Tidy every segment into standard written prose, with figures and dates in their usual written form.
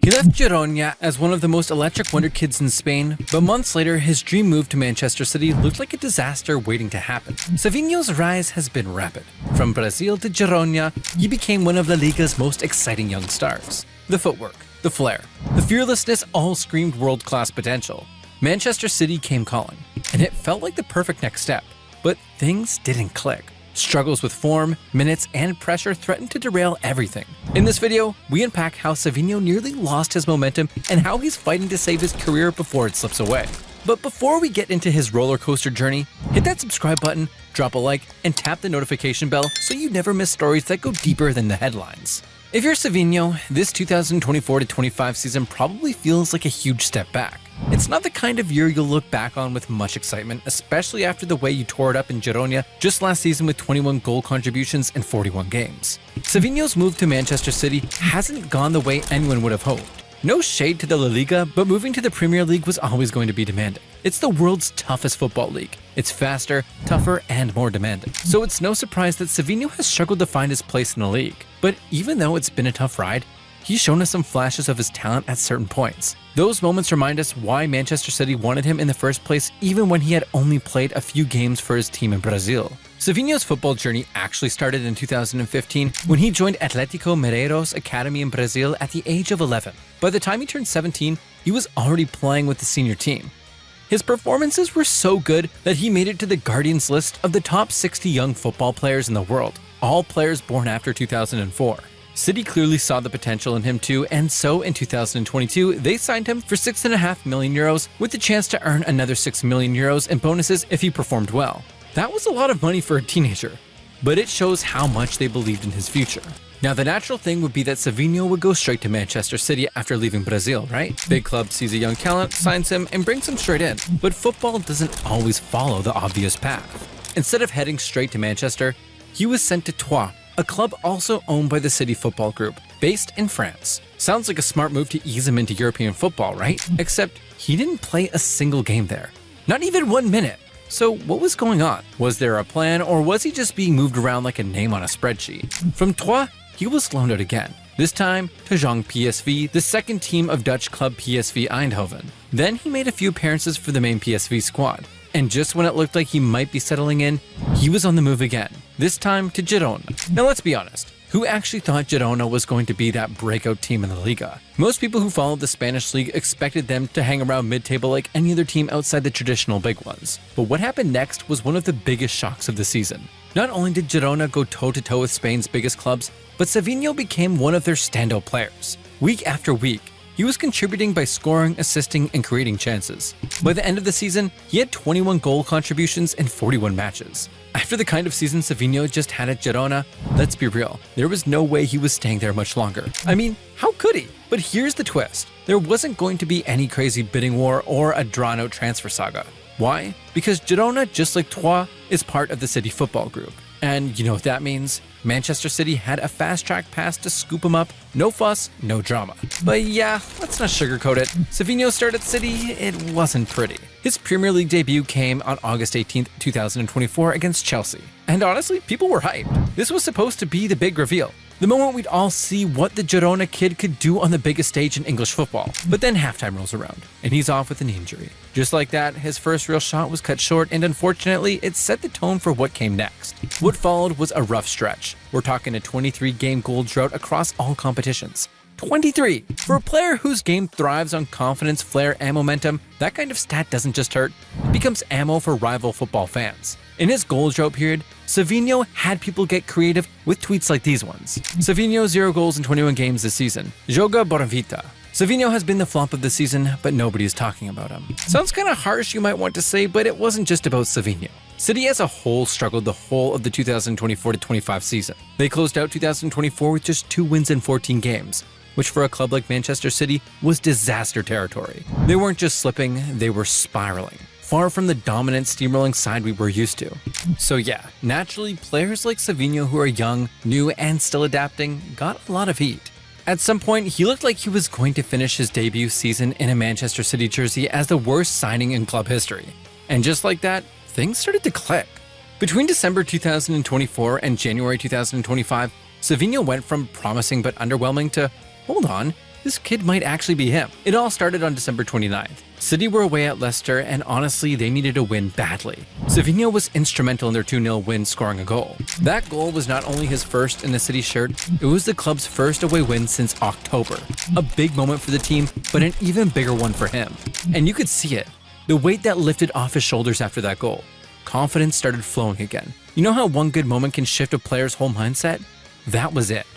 He left Girona as one of the most electric Wonderkids in Spain, but months later, his dream move to Manchester City looked like a disaster waiting to happen. Savinho's rise has been rapid. From Brazil to Girona, he became one of La Liga's most exciting young stars. The footwork, the flair, the fearlessness all screamed world-class potential. Manchester City came calling, and it felt like the perfect next step. But things didn't click. Struggles with form, minutes, and pressure threatened to derail everything. In this video, we unpack how Savinho nearly lost his momentum and how he's fighting to save his career before it slips away. But before we get into his roller coaster journey, hit that subscribe button, drop a like, and tap the notification bell so you never miss stories that go deeper than the headlines. If you're Savinho, this 2024-25 season probably feels like a huge step back. It's not the kind of year you'll look back on with much excitement, especially after the way you tore it up in Girona just last season with 21 goal contributions in 41 games. Savinho's move to Manchester City hasn't gone the way anyone would have hoped. No shade to the La Liga, but moving to the Premier League was always going to be demanding. It's the world's toughest football league. It's faster, tougher, and more demanding. So it's no surprise that Savinho has struggled to find his place in the league. But even though it's been a tough ride, he's shown us some flashes of his talent at certain points. Those moments remind us why Manchester City wanted him in the first place, even when he had only played a few games for his team in Brazil. Savinho's football journey actually started in 2015 when he joined Atlético Mineiro's academy in Brazil at the age of 11. By the time he turned 17, he was already playing with the senior team. His performances were so good that he made it to the Guardian's list of the top 60 young football players in the world, all players born after 2004. City clearly saw the potential in him too, and so in 2022, they signed him for €6.5 million with the chance to earn another €6 million in bonuses if he performed well. That was a lot of money for a teenager, but it shows how much they believed in his future. Now, the natural thing would be that Savinho would go straight to Manchester City after leaving Brazil, right? Big club sees a young talent, signs him, and brings him straight in. But football doesn't always follow the obvious path. Instead of heading straight to Manchester, he was sent to Troyes, a club also owned by the City Football Group, based in France. Sounds like a smart move to ease him into European football, right? Except he didn't play a single game there. Not even 1 minute. So what was going on? Was there a plan, or was he just being moved around like a name on a spreadsheet? From Troyes, he was loaned out again, this time to Jong PSV, the second team of Dutch club PSV Eindhoven. Then he made a few appearances for the main PSV squad. And just when it looked like he might be settling in, he was on the move again, this time to Girona. Now let's be honest, who actually thought Girona was going to be that breakout team in the Liga? Most people who followed the Spanish league expected them to hang around mid-table like any other team outside the traditional big ones. But what happened next was one of the biggest shocks of the season. Not only did Girona go toe-to-toe with Spain's biggest clubs, but Savinho became one of their standout players. Week after week, he was contributing by scoring, assisting, and creating chances. By the end of the season, he had 21 goal contributions in 41 matches. After the kind of season Savinho just had at Girona, let's be real, there was no way he was staying there much longer. I mean, how could he? But here's the twist. There wasn't going to be any crazy bidding war or a drawn-out transfer saga. Why? Because Girona, just like Troyes, is part of the City Football Group. And you know what that means? Manchester City had a fast-track pass to scoop him up, no fuss, no drama. But yeah, let's not sugarcoat it. Savinho's start at City, it wasn't pretty. His Premier League debut came on August 18th, 2024 against Chelsea. And honestly, people were hyped. This was supposed to be the big reveal. The moment we'd all see what the Girona kid could do on the biggest stage in English football. But then halftime rolls around, and he's off with an injury. Just like that, his first real shot was cut short, and unfortunately, it set the tone for what came next. What followed was a rough stretch. We're talking a 23-game goal drought across all competitions. 23! For a player whose game thrives on confidence, flair, and momentum, that kind of stat doesn't just hurt, it becomes ammo for rival football fans. In his goal drought period, Savinho had people get creative with tweets like these ones. Savinho 0 goals in 21 games this season. Joga Bonavita. Savinho has been the flop of the season, but nobody's talking about him. Sounds kinda harsh, you might want to say, but it wasn't just about Savinho. City as a whole struggled the whole of the 2024-25 season. They closed out 2024 with just 2 wins in 14 games, which for a club like Manchester City was disaster territory. They weren't just slipping, they were spiraling, far from the dominant steamrolling side we were used to. So yeah, naturally, players like Savinho who are young, new, and still adapting got a lot of heat. At some point, he looked like he was going to finish his debut season in a Manchester City jersey as the worst signing in club history. And just like that, things started to click. Between December 2024 and January 2025, Savinho went from promising but underwhelming to, hold on, this kid might actually be him. It all started on December 29th. City were away at Leicester, and honestly, they needed a win badly. Savinho was instrumental in their 2-0 win, scoring a goal. That goal was not only his first in a City shirt, it was the club's first away win since October. A big moment for the team, but an even bigger one for him. And you could see it. The weight that lifted off his shoulders after that goal. Confidence started flowing again. You know how one good moment can shift a player's whole mindset? That was it.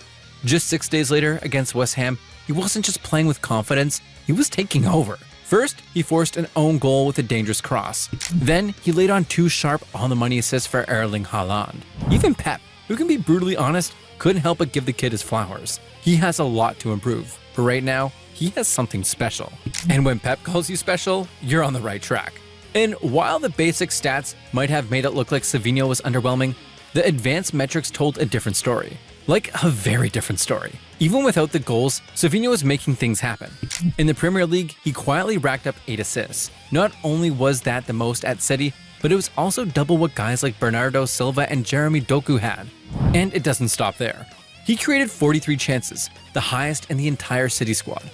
Just 6 days later, against West Ham, he wasn't just playing with confidence, he was taking over. First, he forced an own goal with a dangerous cross. Then, he laid on 2 sharp on-the-money assists for Erling Haaland. Even Pep, who can be brutally honest, couldn't help but give the kid his flowers. He has a lot to improve, but right now, he has something special. And when Pep calls you special, you're on the right track. And while the basic stats might have made it look like Savinho was underwhelming, the advanced metrics told a different story. Like a very different story. Even without the goals, Savinho was making things happen. In the Premier League, he quietly racked up 8 assists. Not only was that the most at City, but it was also double what guys like Bernardo Silva and Jeremy Doku had. And it doesn't stop there. He created 43 chances, the highest in the entire City squad.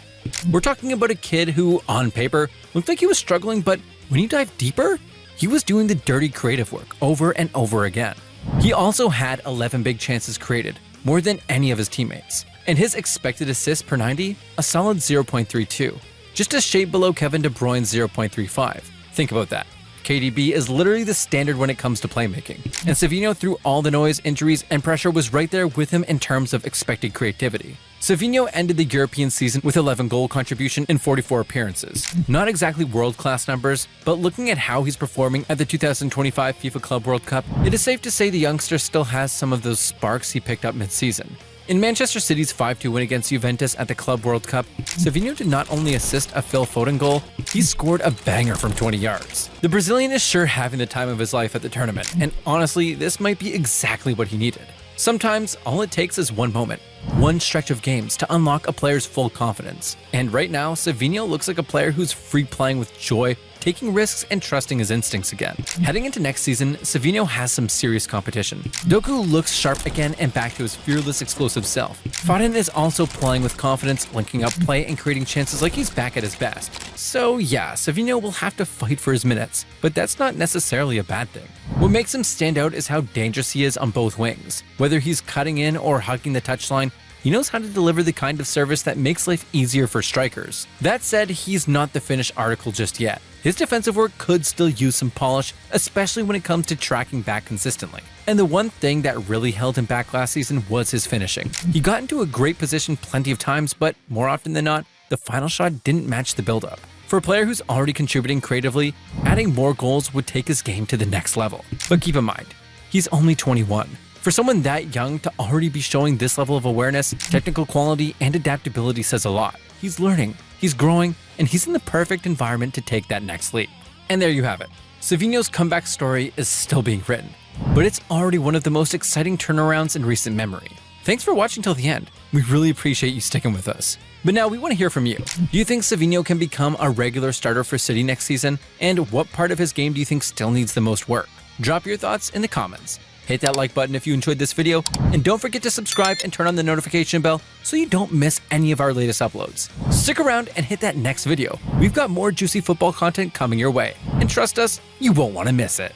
We're talking about a kid who, on paper, looked like he was struggling, but when you dive deeper, he was doing the dirty creative work over and over again. He also had 11 big chances created, more than any of his teammates. And his expected assists per 90, a solid 0.32, just a shade below Kevin De Bruyne's 0.35. Think about that. KDB is literally the standard when it comes to playmaking. And Savinho, through all the noise, injuries, and pressure, was right there with him in terms of expected creativity. Savinho ended the European season with 11 goal contribution in 44 appearances. Not exactly world-class numbers, but looking at how he's performing at the 2025 FIFA Club World Cup, it is safe to say the youngster still has some of those sparks he picked up mid-season. In Manchester City's 5-2 win against Juventus at the Club World Cup, Savinho did not only assist a Phil Foden goal, he scored a banger from 20 yards. The Brazilian is sure having the time of his life at the tournament, and honestly, this might be exactly what he needed. Sometimes, all it takes is one moment, one stretch of games to unlock a player's full confidence. And right now, Savinho looks like a player who's free playing with joy, taking risks and trusting his instincts again. Heading into next season, Savinho has some serious competition. Doku looks sharp again and back to his fearless, explosive self. Foden is also playing with confidence, linking up play and creating chances like he's back at his best. So yeah, Savinho will have to fight for his minutes, but that's not necessarily a bad thing. What makes him stand out is how dangerous he is on both wings. Whether he's cutting in or hugging the touchline, he knows how to deliver the kind of service that makes life easier for strikers. That said, he's not the finished article just yet. His defensive work could still use some polish, especially when it comes to tracking back consistently. And the one thing that really held him back last season was his finishing. He got into a great position plenty of times, but more often than not, the final shot didn't match the build-up. For a player who's already contributing creatively, adding more goals would take his game to the next level. But keep in mind, he's only 21. For someone that young to already be showing this level of awareness, technical quality, and adaptability says a lot. He's learning, he's growing, and he's in the perfect environment to take that next leap. And there you have it. Savinho's comeback story is still being written, but it's already one of the most exciting turnarounds in recent memory. Thanks for watching till the end. We really appreciate you sticking with us. But now we want to hear from you. Do you think Savinho can become a regular starter for City next season? And what part of his game do you think still needs the most work? Drop your thoughts in the comments. Hit that like button if you enjoyed this video, and don't forget to subscribe and turn on the notification bell so you don't miss any of our latest uploads. Stick around and hit that next video. We've got more juicy football content coming your way, and trust us, you won't want to miss it.